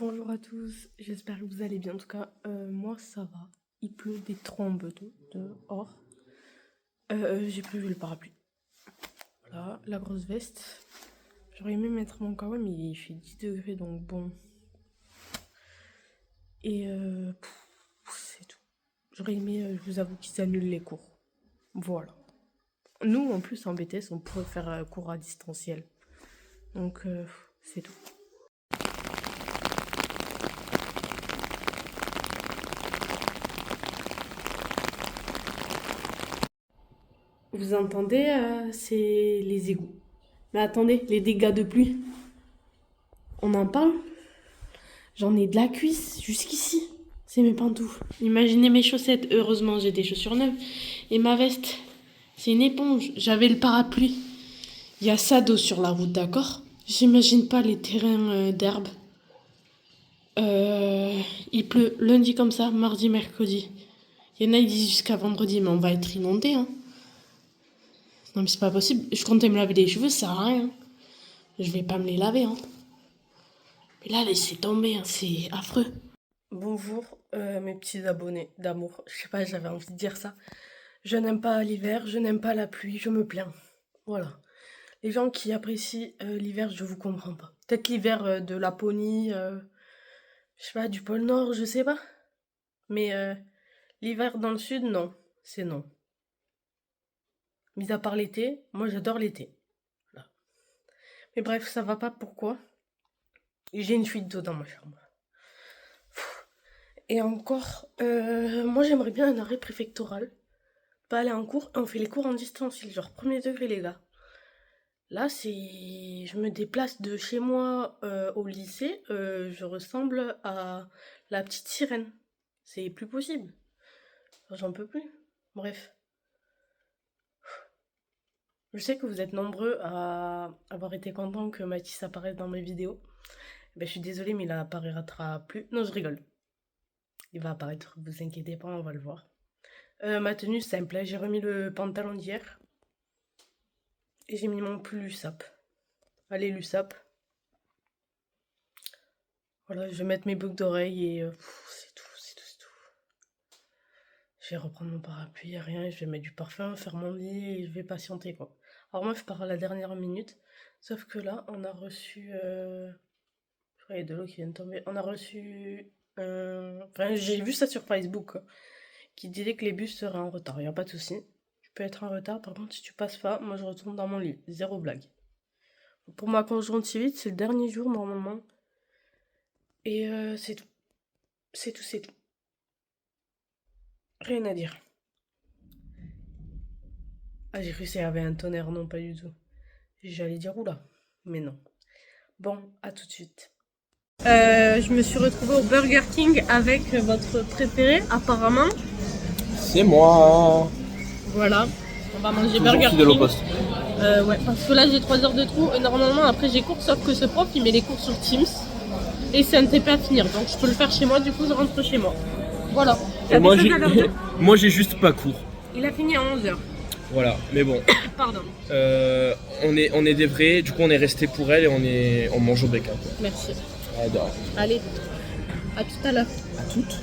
Bonjour à tous, j'espère que vous allez bien. En tout cas, moi ça va. Il pleut des trombes dehors. J'ai prévu le parapluie. Voilà, la grosse veste. J'aurais aimé mettre mon kawa, mais il fait 10 degrés donc bon. Et c'est tout. J'aurais aimé, je vous avoue, qu'ils annulent les cours. Voilà. Nous, en plus, en BTS, on pourrait faire cours à distanciel. Donc, c'est tout. Vous entendez, c'est les égouts. Mais attendez, les dégâts de pluie. On en parle? J'en ai de la cuisse jusqu'ici. C'est mes pantoufles. Imaginez mes chaussettes. Heureusement, j'ai des chaussures neuves. Et ma veste, c'est une éponge. J'avais le parapluie. Il y a ça d'eau sur la route, d'accord? J'imagine pas les terrains d'herbe. Il pleut lundi comme ça, mardi, mercredi. Il y en a, ils disent jusqu'à vendredi, mais on va être inondés, hein. Non, mais c'est pas possible. Je comptais me laver les cheveux, ça sert à rien. Je vais pas me les laver, hein. Mais là, laissez tomber, hein, c'est affreux. Bonjour, mes petits abonnés d'amour. Je sais pas, j'avais envie de dire ça. Je n'aime pas l'hiver, je n'aime pas la pluie, je me plains. Voilà. Les gens qui apprécient l'hiver, je vous comprends pas. Peut-être l'hiver de Laponie, je sais pas, du pôle Nord, je sais pas. Mais l'hiver dans le sud, non. C'est non. Mis à part l'été, moi j'adore l'été. Voilà. Mais bref, ça va pas, pourquoi? J'ai une fuite d'eau dans ma chambre. Et encore, moi j'aimerais bien un arrêt préfectoral. Pas aller en cours, on fait les cours en distanciel, genre premier degré les gars. Là c'est... Je me déplace de chez moi au lycée, je ressemble à la petite sirène. C'est plus possible. J'en peux plus. Bref. Je sais que vous êtes nombreux à avoir été contents que Mathis apparaisse dans mes vidéos. Ben, je suis désolée, mais il apparaîtra plus. Non, je rigole. Il va apparaître, vous inquiétez pas, on va le voir. Ma tenue simple, hein. J'ai remis le pantalon d'hier. Et j'ai mis mon pull l'USAP. Allez, l'USAP. Voilà, je vais mettre mes boucles d'oreilles et c'est tout. Je vais reprendre mon parapluie, rien, je vais mettre du parfum, faire mon lit et je vais patienter quoi. Alors moi je pars à la dernière minute, sauf que là on a reçu... Je crois qu'il y a de l'eau qui vient de tomber. On a reçu... Enfin j'ai vu ça sur Facebook quoi, qui disait que les bus seraient en retard, il n'y a pas de souci. Tu peux être en retard, par contre si tu passes pas, moi je retourne dans mon lit, zéro blague. Pour ma conjonctivite, c'est le dernier jour normalement. Et c'est tout. C'est tout. Rien à dire. Ah, j'ai cru qu'il y avait un tonnerre, non, pas du tout. J'allais dire oula, mais non. Bon, à tout de suite. Je me suis retrouvée au Burger King avec votre préféré, apparemment. C'est moi. Voilà, on va manger Toujours Burger fidèle King. au poste. Ouais, parce que là j'ai 3 heures de trou et normalement après j'ai cours, sauf que ce prof il met les cours sur Teams et c'est un TP à finir, donc je peux le faire chez moi, du coup je rentre chez moi. Voilà. Et moi j'ai juste pas cours. Il a fini à 11h. Voilà, mais bon. Pardon. On est des vrais, du coup on est resté pour elle et on mange au BK. Merci. Adore. Allez, à tout à l'heure. À toutes.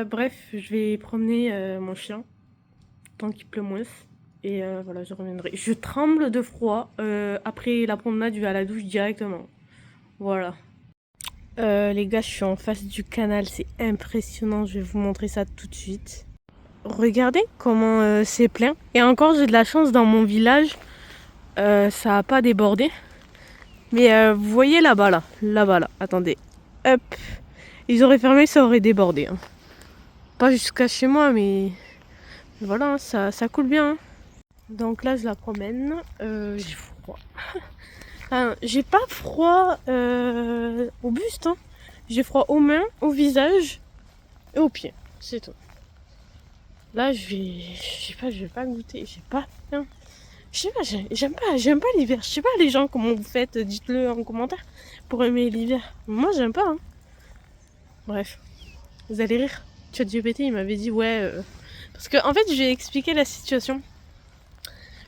Bref, je vais promener mon chien tant qu'il pleut moins. Et voilà, je reviendrai. Je tremble de froid. Après la promenade, je vais à la douche directement. Voilà. Les gars, je suis en face du canal. C'est impressionnant. Je vais vous montrer ça tout de suite. Regardez comment c'est plein. Et encore, j'ai de la chance dans mon village. Ça n'a pas débordé. Mais vous voyez là-bas, là. Attendez. Hop. Ils auraient fermé, ça aurait débordé. Hein. Pas jusqu'à chez moi, mais voilà, hein, ça coule bien. Hein. Donc là, je la promène. J'ai froid. Enfin, j'ai pas froid au buste. Hein. J'ai froid aux mains, au visage et aux pieds. C'est tout. Là, je vais pas goûter. J'ai pas faim. Je sais pas, j'aime pas l'hiver. Je sais pas les gens comment vous faites. Dites-le en commentaire pour aimer l'hiver. Moi, j'aime pas. Hein. Bref, vous allez rire. ChatGPT, il m'avait dit ouais. Parce que en fait, j'ai expliqué la situation.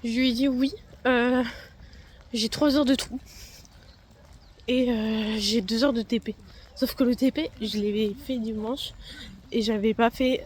Je lui ai dit oui. j'ai 3 heures de trou. Et j'ai 2 heures de TP. Sauf que le TP, je l'avais fait dimanche. Et j'avais pas fait...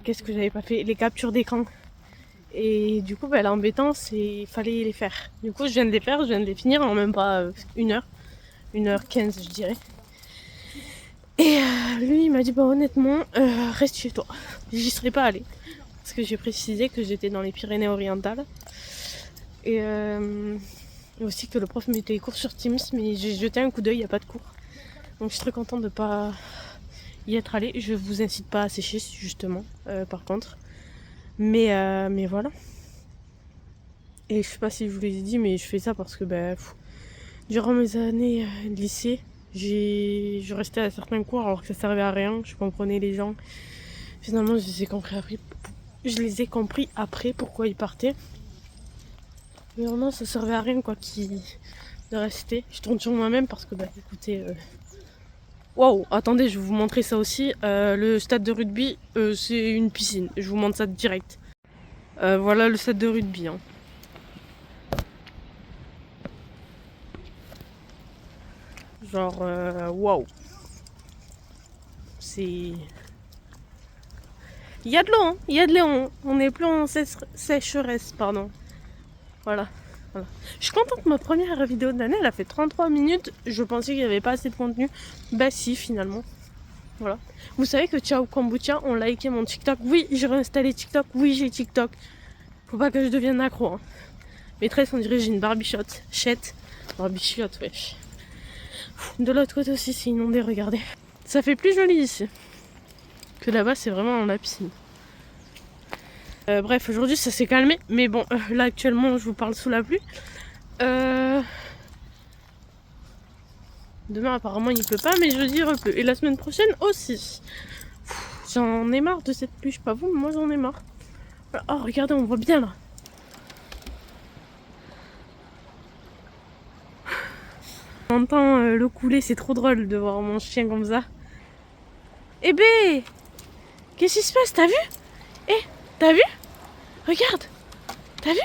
qu'est-ce que j'avais pas fait? Les captures d'écran. Et du coup, l'embêtant, c'est il fallait les faire. Du coup, je viens de les faire, je viens de les finir en même pas 1 heure. 1h15, je dirais. Et lui, il m'a dit, honnêtement, reste chez toi. J'y serais pas allée. Parce que j'ai précisé que j'étais dans les Pyrénées-Orientales. Et aussi que le prof mettait les cours sur Teams, mais j'ai jeté un coup d'œil, il n'y a pas de cours. Donc je suis très contente de ne pas y être allée. Je vous incite pas à sécher, justement, par contre. Mais voilà. Et je sais pas si je vous l'ai dit, mais je fais ça parce que durant mes années de lycée, je restais à certains cours alors que ça servait à rien. Je comprenais les gens. Finalement, je les ai compris après pourquoi ils partaient. Mais vraiment, ça servait à rien de rester. Je tourne sur moi-même parce que écoutez. Waouh, attendez, je vais vous montrer ça aussi. Le stade de rugby, c'est une piscine. Je vous montre ça direct. Voilà le stade de rugby. Hein. Genre, waouh. C'est. Il y a de l'eau, hein. Il y a de l'eau. Hein. On n'est plus en sécheresse, pardon. Voilà. Je suis contente, ma première vidéo de l'année, elle a fait 33 minutes. Je pensais qu'il n'y avait pas assez de contenu. Bah si, finalement. Voilà. Vous savez que Ciao Kombucha ont liké mon TikTok. Oui, j'ai réinstallé TikTok. Oui, j'ai TikTok. Faut pas que je devienne accro. Hein. Maîtresse, on dirait j'ai une barbichotte. Chette. Barbichotte, wesh. De l'autre côté aussi, c'est inondé, regardez. Ça fait plus joli ici. Que là-bas, c'est vraiment la piscine. Bref, aujourd'hui, ça s'est calmé. Mais bon, là, actuellement, je vous parle sous la pluie. Demain, apparemment, il pleut pas, mais jeudi, il repleut. Et la semaine prochaine aussi. J'en ai marre de cette pluie. Je sais pas vous, mais moi, j'en ai marre. Oh, regardez, on voit bien là. On entend l'eau couler, c'est trop drôle de voir mon chien comme ça. Eh bé, qu'est-ce qui se passe? T'as vu? Eh, t'as vu? Regarde, t'as vu?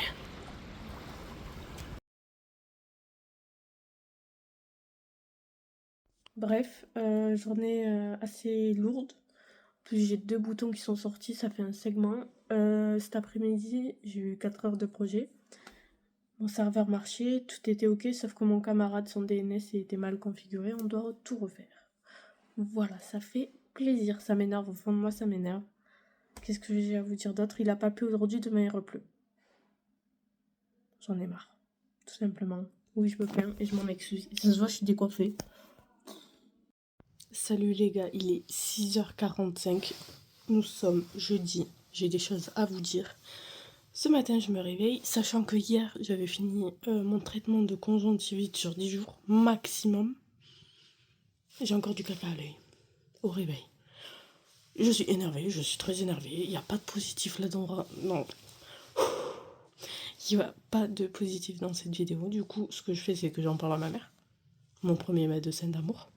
Bref, journée assez lourde. En plus, j'ai 2 boutons qui sont sortis, ça fait un segment. Cet après-midi, j'ai eu 4 heures de projet. Mon serveur marchait, tout était ok, sauf que mon camarade, son DNS était mal configuré, on doit tout refaire. Voilà, ça fait plaisir, ça m'énerve, au fond de moi ça m'énerve. Qu'est-ce que j'ai à vous dire d'autre? Il a pas plu aujourd'hui, demain il repleut. J'en ai marre, tout simplement. Oui, je me plains et je m'en excuse. Ça se voit, je suis décoiffée. Salut les gars, il est 6h45. Nous sommes jeudi, j'ai des choses à vous dire. Ce matin, je me réveille, sachant que hier, j'avais fini mon traitement de conjonctivite sur 10 jours maximum. J'ai encore du caca à l'œil, au réveil. Je suis énervée, je suis très énervée. Il n'y a pas de positif là-dedans. Non. Il n'y a pas de positif dans cette vidéo. Du coup, ce que je fais, c'est que j'en parle à ma mère. Mon premier médecin d'amour.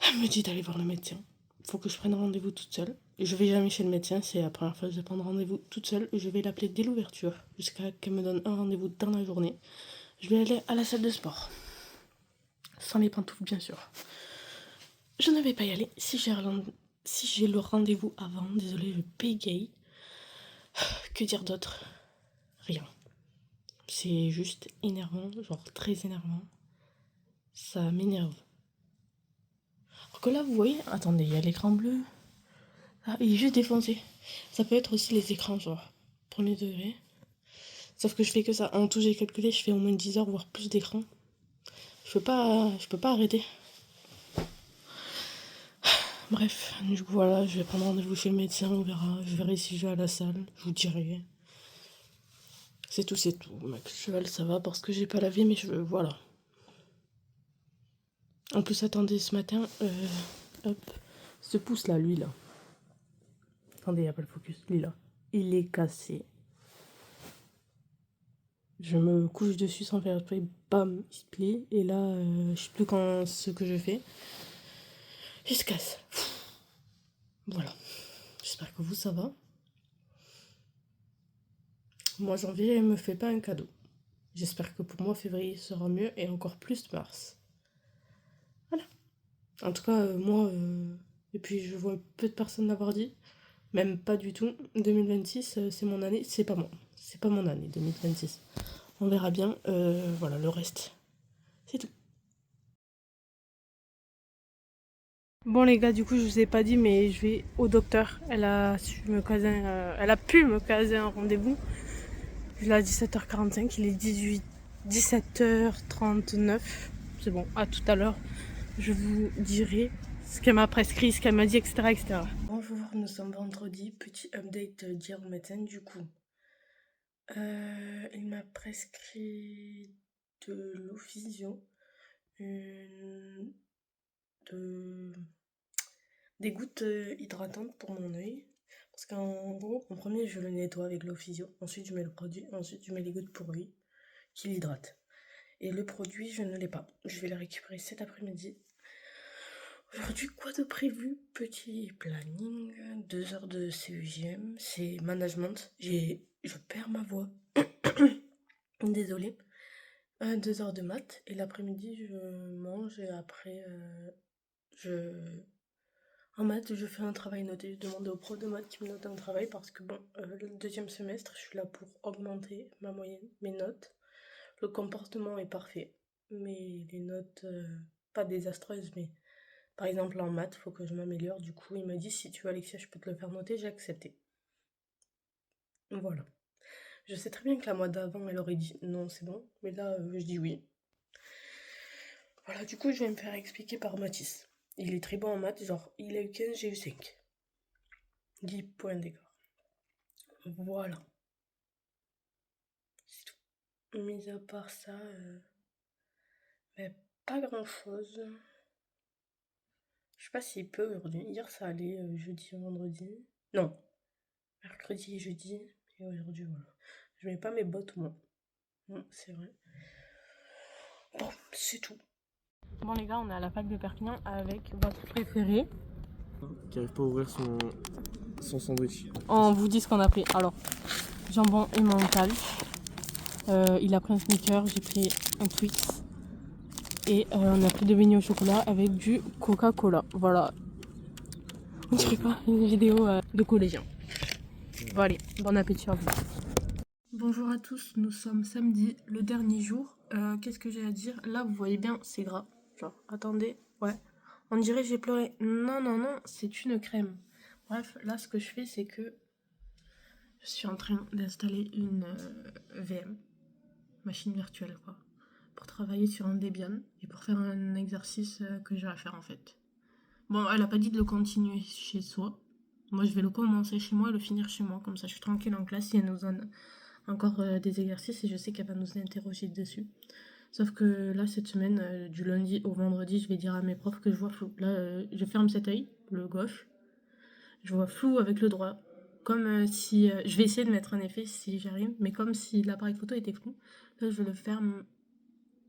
Elle me dit d'aller voir le médecin. Il faut que je prenne rendez-vous toute seule. Je vais jamais chez le médecin, c'est la première fois que je vais prendre rendez-vous toute seule. Je vais l'appeler dès l'ouverture, jusqu'à qu'elle me donne un rendez-vous dans la journée. Je vais aller à la salle de sport. Sans les pantoufles, bien sûr. Je ne vais pas y aller. Si j'ai le rendez-vous avant, désolé, je bégaye. Que dire d'autre? Rien. C'est juste énervant, genre très énervant. Ça m'énerve. Alors que là, vous voyez, attendez, il y a l'écran bleu. Ah, il est juste défoncé. Ça peut être aussi les écrans, genre, premier degré. Sauf que je fais que ça. En tout, j'ai calculé, je fais au moins 10 heures, voire plus d'écran. Je peux pas arrêter. Bref, du coup, voilà, je vais prendre rendez-vous chez le médecin, on verra. Je verrai si je vais à la salle, je vous dirai. C'est tout, c'est tout. Ma cheval, ça va parce que j'ai pas lavé mes cheveux, voilà. En plus, attendez, ce matin, hop, ce pouce-là, lui, là. Attendez, il n'y a pas le focus, lui, là. Il est cassé. Je me couche dessus sans faire exprès, bam, il se plie. Et là, je sais plus quand ce que je fais. Il se casse. Voilà. J'espère que vous, ça va. moi janvier me fait pas un cadeau. J'espère que pour moi février sera mieux et encore plus mars. Voilà. En tout cas, moi, et puis je vois peu de personnes l'avoir dit, même pas du tout. 2026, c'est mon année, c'est pas moi. C'est pas mon année, 2026. On verra bien, voilà, le reste. C'est tout. Bon les gars, du coup je vous ai pas dit mais je vais au docteur. Elle a pu me caser un rendez-vous. Il est à 17h45, il est 17h39. C'est bon, à tout à l'heure. Je vous dirai ce qu'elle m'a prescrit, ce qu'elle m'a dit, etc., etc. Bonjour, nous sommes vendredi. Petit update d'hier au médecin du coup. Il m'a prescrit de l'Ophisio, des gouttes hydratantes pour mon œil. Parce qu'en gros, en premier, je le nettoie avec l'Ophisio. Ensuite, je mets le produit. Ensuite, je mets les gouttes pour œil qui l'hydratent. Et le produit, je ne l'ai pas. Je vais le récupérer cet après-midi. Aujourd'hui, quoi de prévu? Petit planning, 2 heures de CEGM, c'est management. Je perds ma voix. Désolée. 2 heures de maths. Et l'après-midi, je mange et après, je en maths, je fais un travail noté. Je demande au prof de maths qui me note un travail parce que bon, le deuxième semestre, je suis là pour augmenter ma moyenne, mes notes. Le comportement est parfait, mais les notes, pas désastreuses, mais par exemple en maths, il faut que je m'améliore. Du coup, il m'a dit si tu veux Alexia, je peux te le faire noter, j'ai accepté. Voilà. Je sais très bien que la mois d'avant, elle aurait dit non, c'est bon, mais là, je dis oui. Voilà, du coup, je vais me faire expliquer par Mathis. Il est très bon en maths, genre, il a eu 15, j'ai eu 5. 10 points d'écart. Voilà, c'est tout. Mis à part ça, mais pas grand chose. Je sais pas s'il peut aujourd'hui. Hier ça allait, jeudi, vendredi. Non, mercredi et jeudi. Et aujourd'hui, voilà. Je mets pas mes bottes, moi. C'est vrai. Bon, c'est tout. Bon, les gars, on est à la fac de Perpignan avec votre préféré. Qui arrive pas à ouvrir son sandwich. On vous dit ce qu'on a pris. Alors, jambon et mental. Il a pris un sneaker, j'ai pris un Twix. Et on a pris 2 beignets au chocolat avec du Coca-Cola. Voilà. On dirait pas une vidéo de collégiens. Bon allez, bon appétit à vous. Bonjour à tous, nous sommes samedi, le dernier jour. Qu'est-ce que j'ai à dire? Là, vous voyez bien, c'est gras. Genre, attendez, ouais. On dirait que j'ai pleuré. Non, non, non, c'est une crème. Bref, là, ce que je fais, c'est que je suis en train d'installer une VM, machine virtuelle, quoi, pour travailler sur un Debian et pour faire un exercice que j'ai à faire, en fait. Bon, elle a pas dit de le continuer chez soi. Moi, je vais le commencer chez moi et le finir chez moi. Comme ça, je suis tranquille en classe. Si elle nous donne encore des exercices et je sais qu'elle va nous interroger dessus. Sauf que là, cette semaine, du lundi au vendredi, je vais dire à mes profs que je vois flou. Là, je ferme cet œil, le gauche. Je vois flou avec le droit. Comme si... je vais essayer de mettre un effet si j'arrive. Mais comme si l'appareil photo était flou. Là, je le ferme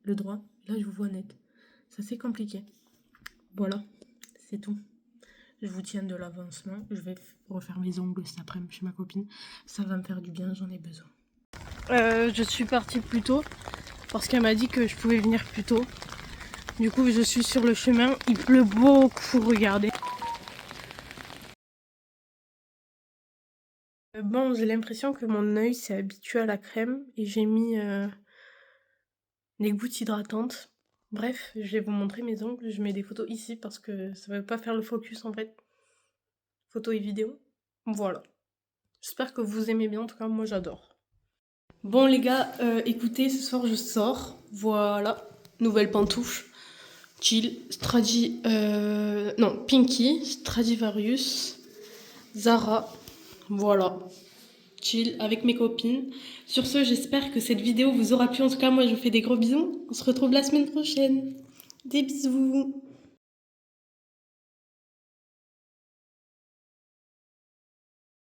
le droit. Là, je vous vois net. C'est assez compliqué. Voilà, c'est tout. Je vous tiens de l'avancement. Je vais refaire mes ongles cet après-midi chez ma copine. Ça va me faire du bien, j'en ai besoin. Je suis partie plus tôt parce qu'elle m'a dit que je pouvais venir plus tôt. Du coup, je suis sur le chemin. Il pleut beaucoup, regardez. Bon, j'ai l'impression que mon œil s'est habitué à la crème et j'ai mis des gouttes hydratantes. Bref, je vais vous montrer mes ongles. Je mets des photos ici parce que ça ne veut pas faire le focus en fait. Photos et vidéos. Voilà. J'espère que vous aimez bien. En tout cas, moi j'adore. Bon les gars, écoutez, ce soir je sors. Voilà, nouvelle pantoufle. Chill, Pinky, Stradivarius, Zara. Voilà, chill avec mes copines. Sur ce, j'espère que cette vidéo vous aura plu. En tout cas, moi je vous fais des gros bisous. On se retrouve la semaine prochaine. Des bisous.